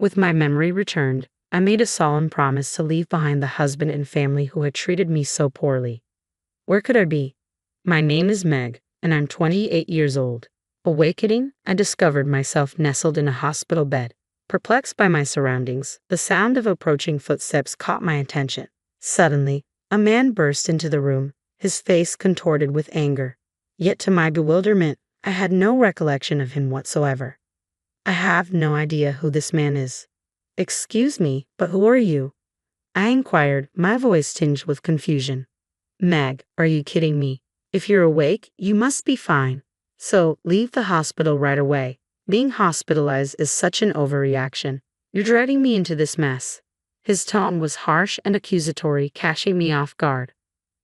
With my memory returned, I made a solemn promise to leave behind the husband and family who had treated me so poorly. Where could I be? My name is Meg, and I'm 28 years old. Awakening, I discovered myself nestled in a hospital bed. Perplexed by my surroundings, the sound of approaching footsteps caught my attention. Suddenly, a man burst into the room, his face contorted with anger. Yet to my bewilderment, I had no recollection of him whatsoever. I have no idea who this man is. Excuse me, but who are you? I inquired, my voice tinged with confusion. Meg, are you kidding me? If you're awake, you must be fine. So, leave the hospital right away. Being hospitalized is such an overreaction. You're dragging me into this mess. His tone was harsh and accusatory, catching me off guard.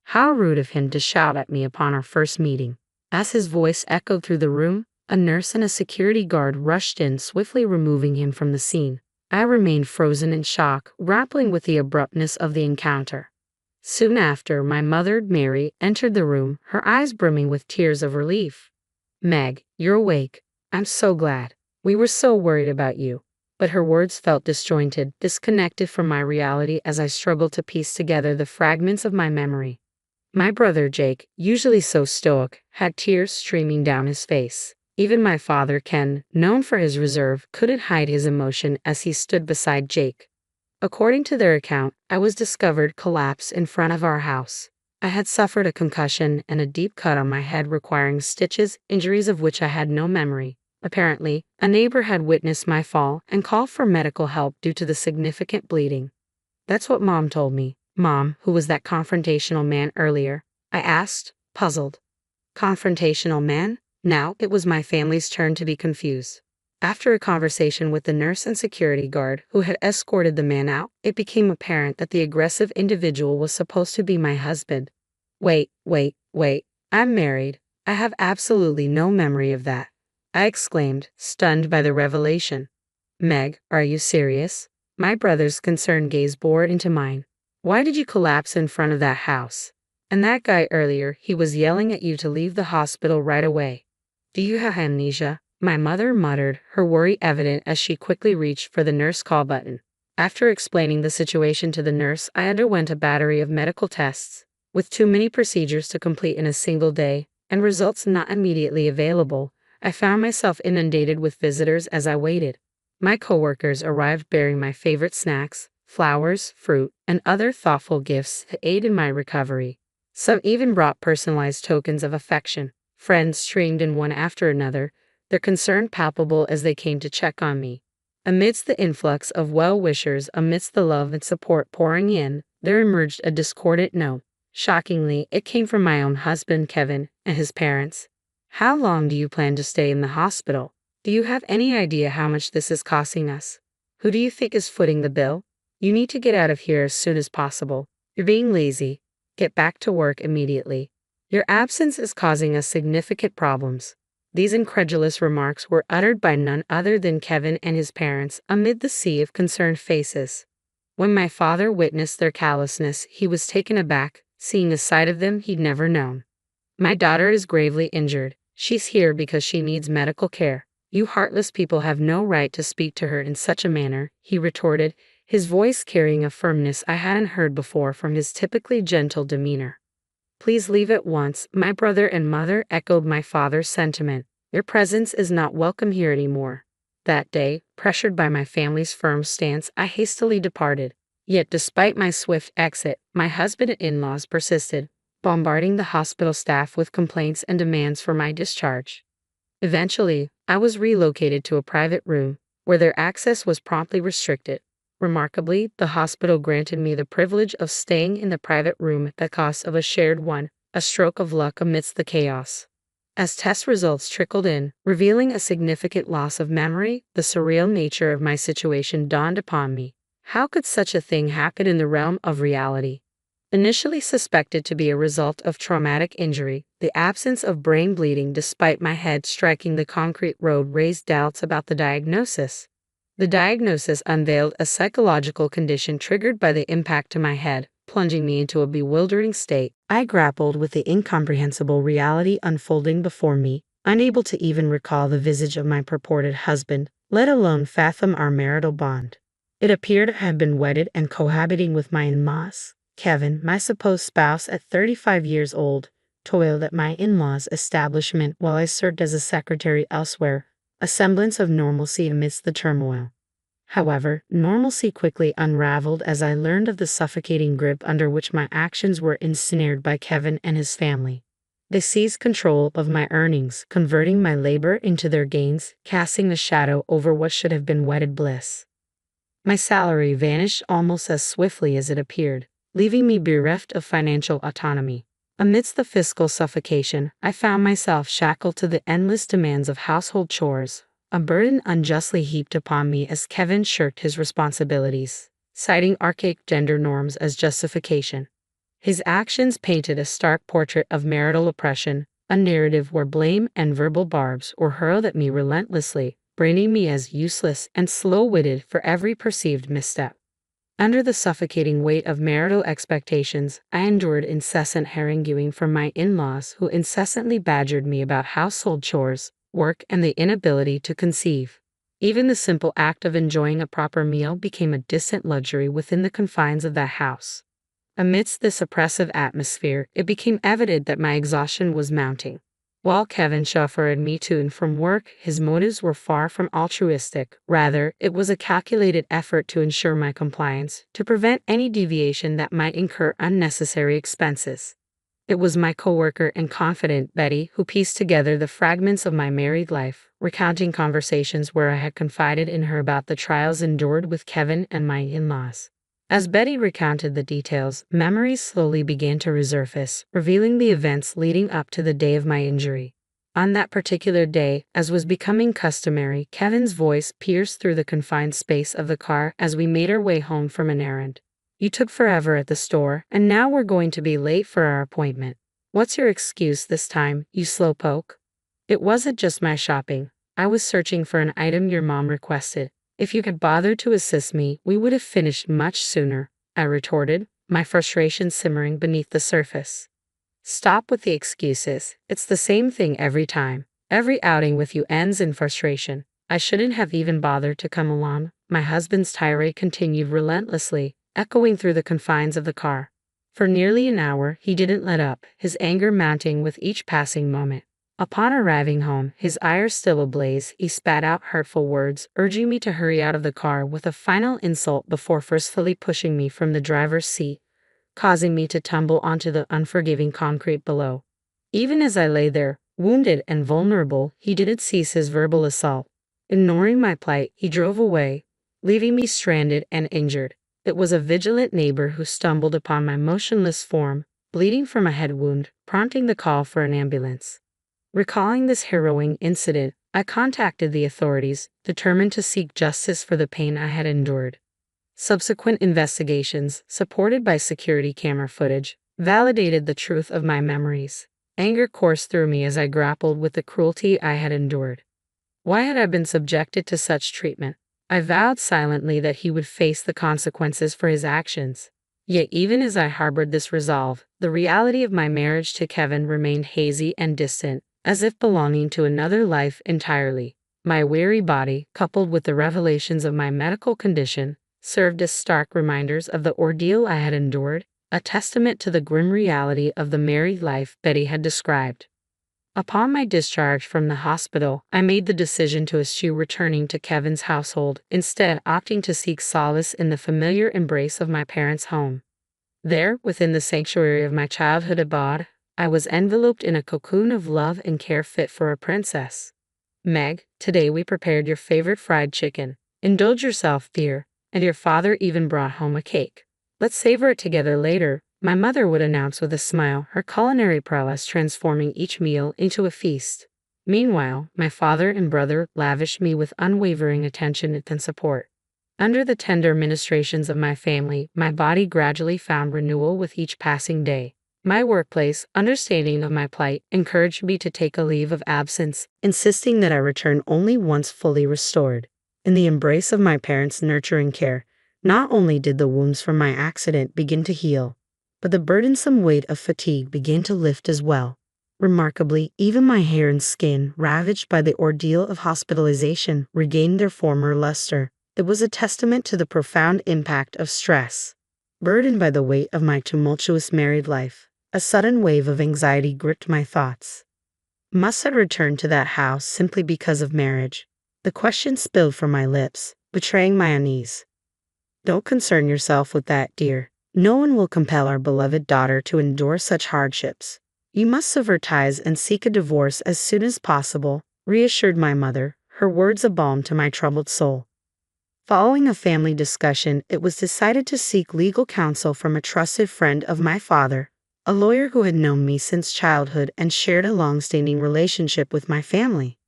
How rude of him to shout at me upon our first meeting. As his voice echoed through the room, a nurse and a security guard rushed in, swiftly removing him from the scene. I remained frozen in shock, grappling with the abruptness of the encounter. Soon after, my mother, Mary, entered the room, her eyes brimming with tears of relief. Meg, you're awake. I'm so glad. We were so worried about you. But her words felt disjointed, disconnected from my reality as I struggled to piece together the fragments of my memory. My brother Jake, usually so stoic, had tears streaming down his face. Even my father Ken, known for his reserve, couldn't hide his emotion as he stood beside Jake. According to their account, I was discovered collapsed in front of our house. I had suffered a concussion and a deep cut on my head requiring stitches, injuries of which I had no memory. Apparently, a neighbor had witnessed my fall and called for medical help due to the significant bleeding. That's what Mom told me. Mom, who was that confrontational man earlier? I asked, puzzled. Confrontational man? Now it was my family's turn to be confused. After a conversation with the nurse and security guard who had escorted the man out, it became apparent that the aggressive individual was supposed to be my husband. Wait, I'm married. I have absolutely no memory of that, I exclaimed, stunned by the revelation. Meg, are you serious? My brother's concerned gaze bored into mine. Why did you collapse in front of that house? And that guy earlier, he was yelling at you to leave the hospital right away. Do you have amnesia? My mother muttered, her worry evident as she quickly reached for the nurse call button. After explaining the situation to the nurse, I underwent a battery of medical tests. With too many procedures to complete in a single day, and results not immediately available, I found myself inundated with visitors as I waited. My coworkers arrived bearing my favorite snacks, flowers, fruit, and other thoughtful gifts to aid in my recovery. Some even brought personalized tokens of affection. Friends streamed in one after another, their concern palpable as they came to check on me. Amidst the influx of well-wishers, amidst the love and support pouring in, there emerged a discordant note. Shockingly, it came from my own husband, Kevin, and his parents. How long do you plan to stay in the hospital? Do you have any idea how much this is costing us? Who do you think is footing the bill? You need to get out of here as soon as possible. You're being lazy. Get back to work immediately. Your absence is causing us significant problems. These incredulous remarks were uttered by none other than Kevin and his parents amid the sea of concerned faces. When my father witnessed their callousness, he was taken aback, seeing a side of them he'd never known. My daughter is gravely injured. She's here because she needs medical care. You heartless people have no right to speak to her in such a manner, he retorted, his voice carrying a firmness I hadn't heard before from his typically gentle demeanor. Please leave at once, my brother and mother echoed my father's sentiment. Your presence is not welcome here anymore. That day, pressured by my family's firm stance, I hastily departed. Yet despite my swift exit, my husband and in-laws persisted, bombarding the hospital staff with complaints and demands for my discharge. Eventually, I was relocated to a private room, where their access was promptly restricted. Remarkably, the hospital granted me the privilege of staying in the private room at the cost of a shared one, a stroke of luck amidst the chaos. As test results trickled in, revealing a significant loss of memory, the surreal nature of my situation dawned upon me. How could such a thing happen in the realm of reality? Initially suspected to be a result of traumatic injury, the absence of brain bleeding despite my head striking the concrete road raised doubts about the diagnosis. The diagnosis unveiled a psychological condition triggered by the impact to my head, plunging me into a bewildering state. I grappled with the incomprehensible reality unfolding before me, unable to even recall the visage of my purported husband, let alone fathom our marital bond. It appeared to have been wedded and cohabiting with my in-laws. Kevin, my supposed spouse at 35 years old, toiled at my in-laws' establishment while I served as a secretary elsewhere, a semblance of normalcy amidst the turmoil. However, normalcy quickly unraveled as I learned of the suffocating grip under which my actions were ensnared by Kevin and his family. They seized control of my earnings, converting my labor into their gains, casting a shadow over what should have been wedded bliss. My salary vanished almost as swiftly as it appeared, leaving me bereft of financial autonomy. Amidst the fiscal suffocation, I found myself shackled to the endless demands of household chores, a burden unjustly heaped upon me as Kevin shirked his responsibilities, citing archaic gender norms as justification. His actions painted a stark portrait of marital oppression, a narrative where blame and verbal barbs were hurled at me relentlessly, branding me as useless and slow-witted for every perceived misstep. Under the suffocating weight of marital expectations, I endured incessant haranguing from my in-laws who incessantly badgered me about household chores, work, and the inability to conceive. Even the simple act of enjoying a proper meal became a distant luxury within the confines of that house. Amidst this oppressive atmosphere, it became evident that my exhaustion was mounting. While Kevin chauffeured me to and from work, his motives were far from altruistic. Rather, it was a calculated effort to ensure my compliance, to prevent any deviation that might incur unnecessary expenses. It was my coworker and confidant, Betty, who pieced together the fragments of my married life, recounting conversations where I had confided in her about the trials endured with Kevin and my in-laws. As Betty recounted the details, memories slowly began to resurface, revealing the events leading up to the day of my injury. On that particular day, as was becoming customary, Kevin's voice pierced through the confined space of the car as we made our way home from an errand. "You took forever at the store, and now we're going to be late for our appointment. What's your excuse this time, you slowpoke?" "It wasn't just my shopping. I was searching for an item your mom requested. If you had bothered to assist me, we would have finished much sooner," I retorted, my frustration simmering beneath the surface. "Stop with the excuses. It's the same thing every time. Every outing with you ends in frustration. I shouldn't have even bothered to come along." My husband's tirade continued relentlessly, echoing through the confines of the car. For nearly an hour, he didn't let up, his anger mounting with each passing moment. Upon arriving home, his ire still ablaze, he spat out hurtful words, urging me to hurry out of the car with a final insult before forcefully pushing me from the driver's seat, causing me to tumble onto the unforgiving concrete below. Even as I lay there, wounded and vulnerable, he didn't cease his verbal assault. Ignoring my plight, he drove away, leaving me stranded and injured. It was a vigilant neighbor who stumbled upon my motionless form, bleeding from a head wound, prompting the call for an ambulance. Recalling this harrowing incident, I contacted the authorities, determined to seek justice for the pain I had endured. Subsequent investigations, supported by security camera footage, validated the truth of my memories. Anger coursed through me as I grappled with the cruelty I had endured. Why had I been subjected to such treatment? I vowed silently that he would face the consequences for his actions. Yet even as I harbored this resolve, the reality of my marriage to Kevin remained hazy and distant, as if belonging to another life entirely. My weary body, coupled with the revelations of my medical condition, served as stark reminders of the ordeal I had endured, a testament to the grim reality of the married life Betty had described. Upon my discharge from the hospital, I made the decision to eschew returning to Kevin's household, instead opting to seek solace in the familiar embrace of my parents' home. There, within the sanctuary of my childhood abode, I was enveloped in a cocoon of love and care fit for a princess. "Meg, today we prepared your favorite fried chicken. Indulge yourself, dear, and your father even brought home a cake. Let's savor it together later," my mother would announce with a smile, her culinary prowess transforming each meal into a feast. Meanwhile, my father and brother lavished me with unwavering attention and support. Under the tender ministrations of my family, my body gradually found renewal with each passing day. My workplace, understanding of my plight, encouraged me to take a leave of absence, insisting that I return only once fully restored. In the embrace of my parents' nurturing care, not only did the wounds from my accident begin to heal, but the burdensome weight of fatigue began to lift as well. Remarkably, even my hair and skin, ravaged by the ordeal of hospitalization, regained their former luster. It was a testament to the profound impact of stress. Burdened by the weight of my tumultuous married life, a sudden wave of anxiety gripped my thoughts. Must I return to that house simply because of marriage? The question spilled from my lips, betraying my unease. Don't concern yourself with that, dear. No one will compel our beloved daughter to endure such hardships. You must sever ties and seek a divorce as soon as possible, reassured my mother, her words a balm to my troubled soul. Following a family discussion, it was decided to seek legal counsel from a trusted friend of my father, a lawyer who had known me since childhood and shared a long-standing relationship with my family.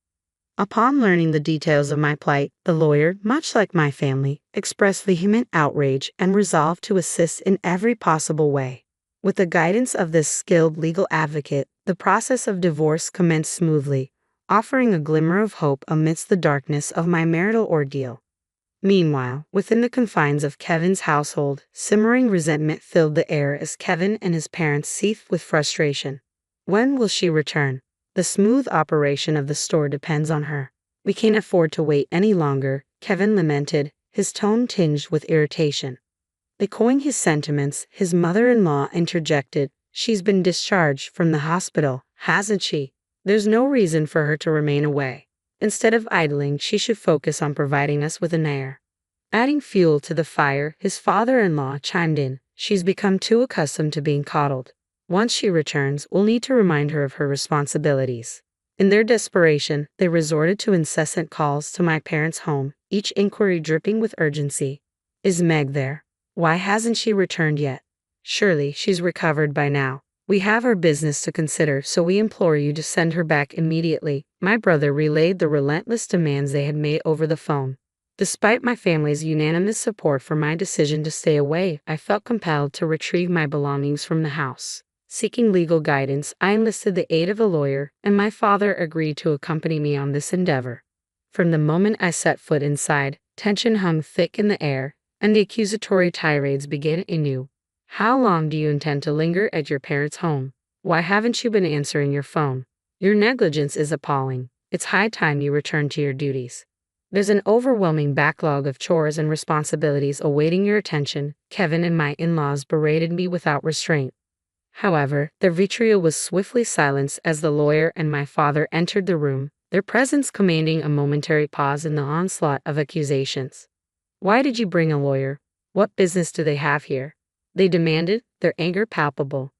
Upon learning the details of my plight, the lawyer, much like my family, expressed vehement outrage and resolved to assist in every possible way. With the guidance of this skilled legal advocate, the process of divorce commenced smoothly, offering a glimmer of hope amidst the darkness of my marital ordeal. Meanwhile, within the confines of Kevin's household, simmering resentment filled the air as Kevin and his parents seethed with frustration. When will she return? The smooth operation of the store depends on her. We can't afford to wait any longer, Kevin lamented, his tone tinged with irritation. Echoing his sentiments, his mother-in-law interjected, "She's been discharged from the hospital, hasn't she? There's no reason for her to remain away. Instead of idling, she should focus on providing us with an heir." Adding fuel to the fire, his father-in-law chimed in, "She's become too accustomed to being coddled. Once she returns, we'll need to remind her of her responsibilities." In their desperation, they resorted to incessant calls to my parents' home, each inquiry dripping with urgency. "Is Meg there? Why hasn't she returned yet? Surely she's recovered by now. We have our business to consider, so we implore you to send her back immediately." My brother relayed the relentless demands they had made over the phone. Despite my family's unanimous support for my decision to stay away, I felt compelled to retrieve my belongings from the house. Seeking legal guidance, I enlisted the aid of a lawyer, and my father agreed to accompany me on this endeavor. From the moment I set foot inside, tension hung thick in the air, and the accusatory tirades began anew. "How long do you intend to linger at your parents' home? Why haven't you been answering your phone? Your negligence is appalling. It's high time you return to your duties. There's an overwhelming backlog of chores and responsibilities awaiting your attention." Kevin and my in-laws berated me without restraint. However, their vitriol was swiftly silenced as the lawyer and my father entered the room, their presence commanding a momentary pause in the onslaught of accusations. "Why did you bring a lawyer? What business do they have here?" they demanded, their anger palpable.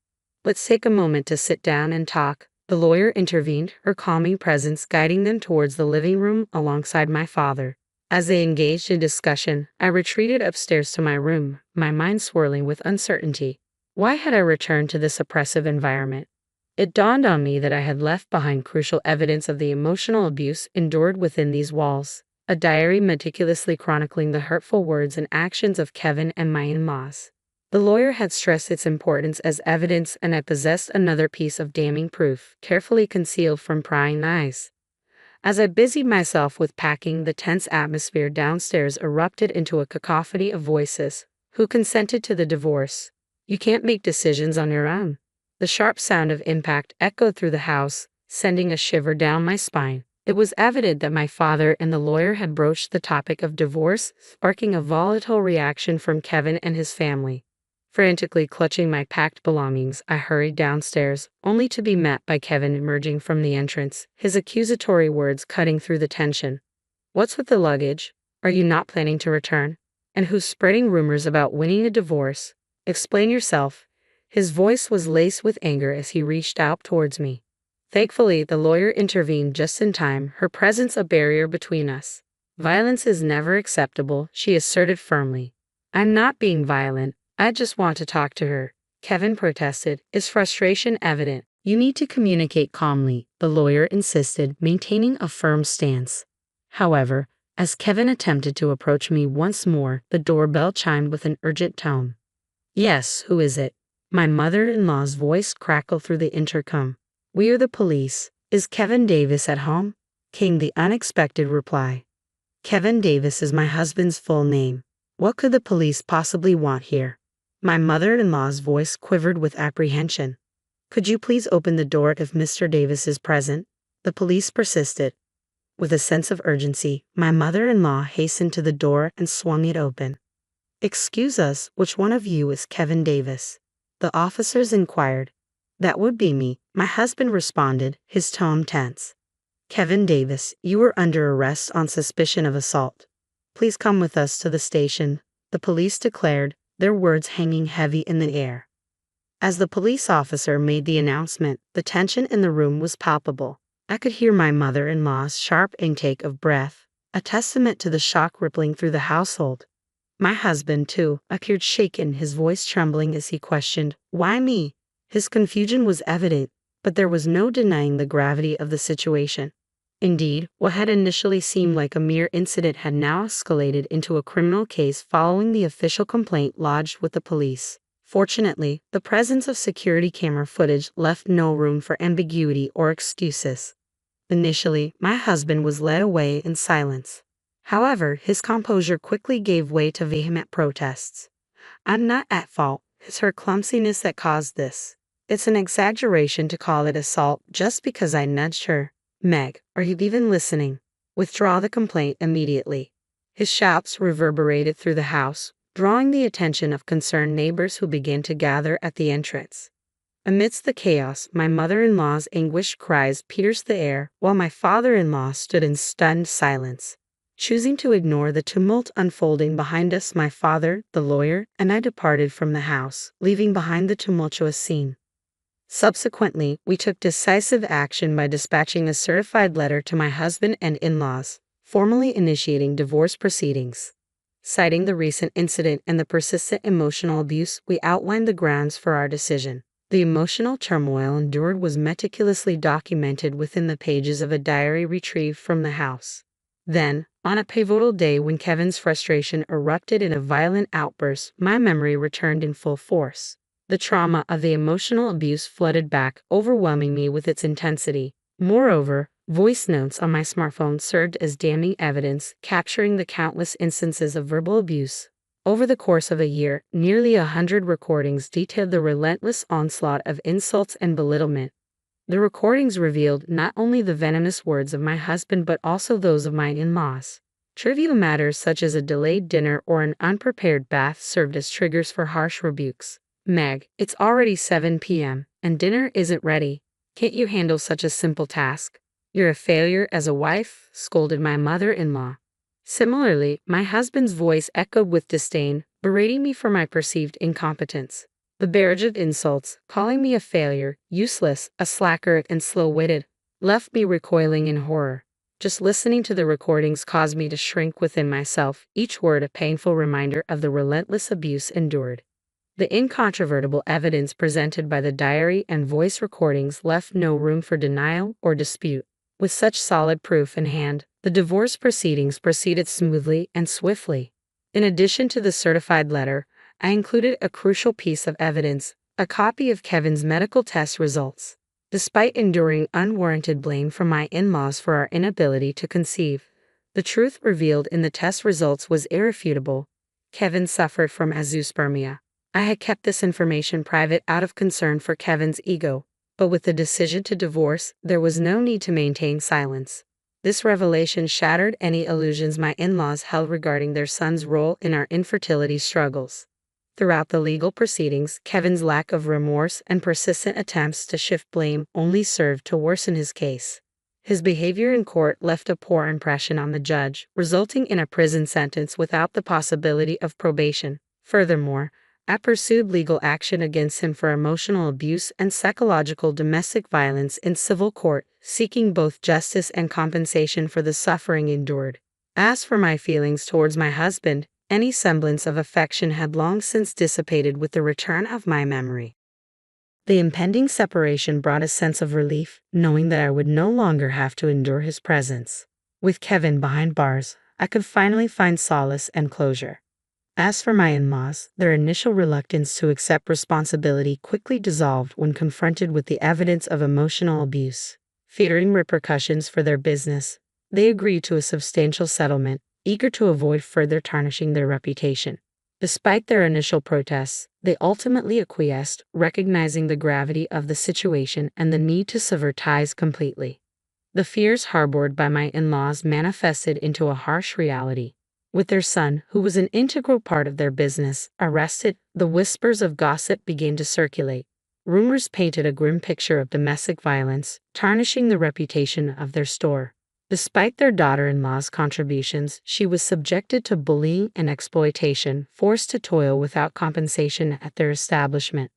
"Let's take a moment to sit down and talk," the lawyer intervened, her calming presence guiding them towards the living room alongside my father. As they engaged in discussion, I retreated upstairs to my room, my mind swirling with uncertainty. Why had I returned to this oppressive environment? It dawned on me that I had left behind crucial evidence of the emotional abuse endured within these walls, a diary meticulously chronicling the hurtful words and actions of Kevin and my in-laws. The lawyer had stressed its importance as evidence, and I possessed another piece of damning proof, carefully concealed from prying eyes. As I busied myself with packing, the tense atmosphere downstairs erupted into a cacophony of voices. "Who consented to the divorce? You can't make decisions on your own." The sharp sound of impact echoed through the house, sending a shiver down my spine. It was evident that my father and the lawyer had broached the topic of divorce, sparking a volatile reaction from Kevin and his family. Frantically clutching my packed belongings, I hurried downstairs, only to be met by Kevin emerging from the entrance, his accusatory words cutting through the tension. "What's with the luggage? Are you not planning to return? And who's spreading rumors about winning a divorce? Explain yourself." His voice was laced with anger as he reached out towards me. Thankfully, the lawyer intervened just in time, her presence a barrier between us. "Violence is never acceptable," she asserted firmly. "I'm not being violent. I just want to talk to her," Kevin protested, his frustration evident. "You need to communicate calmly," the lawyer insisted, maintaining a firm stance. However, as Kevin attempted to approach me once more, the doorbell chimed with an urgent tone. "Yes, who is it?" My mother-in-law's voice crackled through the intercom. "We are the police. Is Kevin Davis at home?" came the unexpected reply. "Kevin Davis is my husband's full name. What could the police possibly want here?" My mother-in-law's voice quivered with apprehension. Could you please open the door if Mr. Davis is present? The police persisted. With a sense of urgency, my mother-in-law hastened to the door and swung it open. Excuse us, which one of you is Kevin Davis? The officers inquired. That would be me, my husband responded, his tone tense. Kevin Davis, you were under arrest on suspicion of assault. Please come with us to the station, the police declared, their words hanging heavy in the air. As the police officer made the announcement, the tension in the room was palpable. I could hear my mother-in-law's sharp intake of breath, a testament to the shock rippling through the household. My husband, too, appeared shaken, his voice trembling as he questioned, "Why me?" His confusion was evident, but there was no denying the gravity of the situation. Indeed, what had initially seemed like a mere incident had now escalated into a criminal case following the official complaint lodged with the police. Fortunately, the presence of security camera footage left no room for ambiguity or excuses. Initially, my husband was led away in silence. However, his composure quickly gave way to vehement protests. "I'm not at fault. It's her clumsiness that caused this. It's an exaggeration to call it assault just because I nudged her. Meg, are you even listening? Withdraw the complaint immediately." His shouts reverberated through the house, drawing the attention of concerned neighbors who began to gather at the entrance. Amidst the chaos, my mother-in-law's anguished cries pierced the air, while my father-in-law stood in stunned silence. Choosing to ignore the tumult unfolding behind us, my father, the lawyer, and I departed from the house, leaving behind the tumultuous scene. Subsequently, we took decisive action by dispatching a certified letter to my husband and in-laws, formally initiating divorce proceedings. Citing the recent incident and the persistent emotional abuse, we outlined the grounds for our decision. The emotional turmoil endured was meticulously documented within the pages of a diary retrieved from the house. Then, on a pivotal day when Kevin's frustration erupted in a violent outburst, my memory returned in full force. The trauma of the emotional abuse flooded back, overwhelming me with its intensity. Moreover, voice notes on my smartphone served as damning evidence, capturing the countless instances of verbal abuse. Over the course of a year, nearly 100 recordings detailed the relentless onslaught of insults and belittlement. The recordings revealed not only the venomous words of my husband but also those of my in-laws. Trivial matters such as a delayed dinner or an unprepared bath served as triggers for harsh rebukes. "Meg, it's already 7 p.m., and dinner isn't ready. Can't you handle such a simple task? You're a failure as a wife," scolded my mother-in-law. Similarly, my husband's voice echoed with disdain, berating me for my perceived incompetence. The barrage of insults, calling me a failure, useless, a slacker, and slow-witted, left me recoiling in horror. Just listening to the recordings caused me to shrink within myself, each word a painful reminder of the relentless abuse endured. The incontrovertible evidence presented by the diary and voice recordings left no room for denial or dispute. With such solid proof in hand, the divorce proceedings proceeded smoothly and swiftly. In addition to the certified letter, I included a crucial piece of evidence, a copy of Kevin's medical test results. Despite enduring unwarranted blame from my in-laws for our inability to conceive, the truth revealed in the test results was irrefutable. Kevin suffered from azoospermia. I had kept this information private out of concern for Kevin's ego, but with the decision to divorce, there was no need to maintain silence. This revelation shattered any illusions my in-laws held regarding their son's role in our infertility struggles. Throughout the legal proceedings, Kevin's lack of remorse and persistent attempts to shift blame only served to worsen his case. His behavior in court left a poor impression on the judge, resulting in a prison sentence without the possibility of probation. Furthermore, I pursued legal action against him for emotional abuse and psychological domestic violence in civil court, seeking both justice and compensation for the suffering endured. As for my feelings towards my husband, any semblance of affection had long since dissipated with the return of my memory. The impending separation brought a sense of relief, knowing that I would no longer have to endure his presence. With Kevin behind bars, I could finally find solace and closure. As for my in-laws, their initial reluctance to accept responsibility quickly dissolved when confronted with the evidence of emotional abuse. Fearing repercussions for their business, they agreed to a substantial settlement, eager to avoid further tarnishing their reputation. Despite their initial protests, they ultimately acquiesced, recognizing the gravity of the situation and the need to sever ties completely. The fears harbored by my in-laws manifested into a harsh reality. With their son, who was an integral part of their business, arrested, the whispers of gossip began to circulate. Rumors painted a grim picture of domestic violence, tarnishing the reputation of their store. Despite their daughter-in-law's contributions, she was subjected to bullying and exploitation, forced to toil without compensation at their establishment.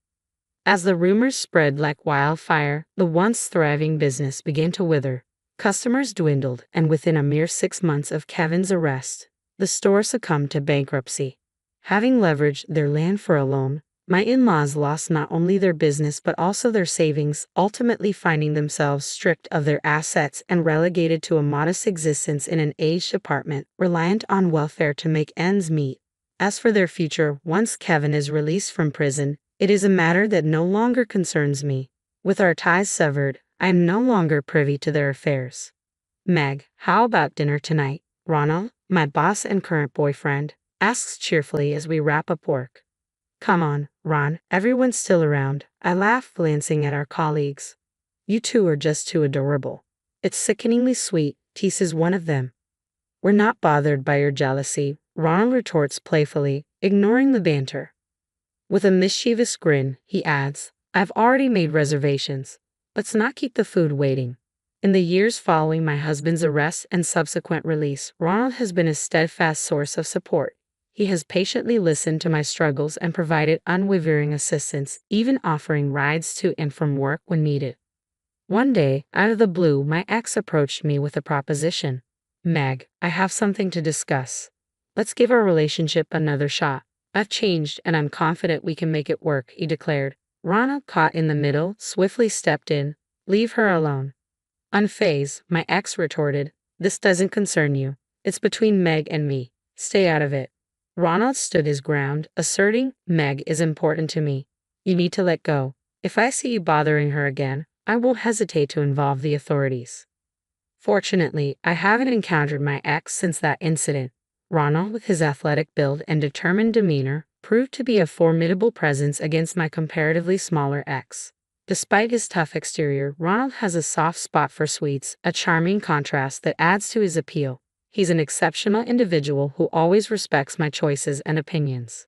As the rumors spread like wildfire, the once thriving business began to wither. Customers dwindled, and within a mere 6 months of Kevin's arrest, the store succumbed to bankruptcy. Having leveraged their land for a loan, my in-laws lost not only their business but also their savings, ultimately finding themselves stripped of their assets and relegated to a modest existence in an aged apartment, reliant on welfare to make ends meet. As for their future, once Kevin is released from prison, it is a matter that no longer concerns me. With our ties severed, I am no longer privy to their affairs. Meg, how about dinner tonight? Ronald, my boss and current boyfriend, asks cheerfully as we wrap up work. Come on, Ron, everyone's still around. I laugh, glancing at our colleagues. You two are just too adorable. It's sickeningly sweet, teases one of them. We're not bothered by your jealousy, Ronald retorts playfully, ignoring the banter. With a mischievous grin, he adds, I've already made reservations. Let's not keep the food waiting. In the years following my husband's arrest and subsequent release, Ronald has been a steadfast source of support. He has patiently listened to my struggles and provided unwavering assistance, even offering rides to and from work when needed. One day, out of the blue, my ex approached me with a proposition. Meg, I have something to discuss. Let's give our relationship another shot. I've changed and I'm confident we can make it work, he declared. Ronald, caught in the middle, swiftly stepped in. Leave her alone. Unfazed, my ex retorted, this doesn't concern you. It's between Meg and me. Stay out of it. Ronald stood his ground, asserting, Meg is important to me. You need to let go. If I see you bothering her again, I won't hesitate to involve the authorities. Fortunately, I haven't encountered my ex since that incident. Ronald, with his athletic build and determined demeanor, proved to be a formidable presence against my comparatively smaller ex. Despite his tough exterior, Ronald has a soft spot for sweets, a charming contrast that adds to his appeal. He's an exceptional individual who always respects my choices and opinions.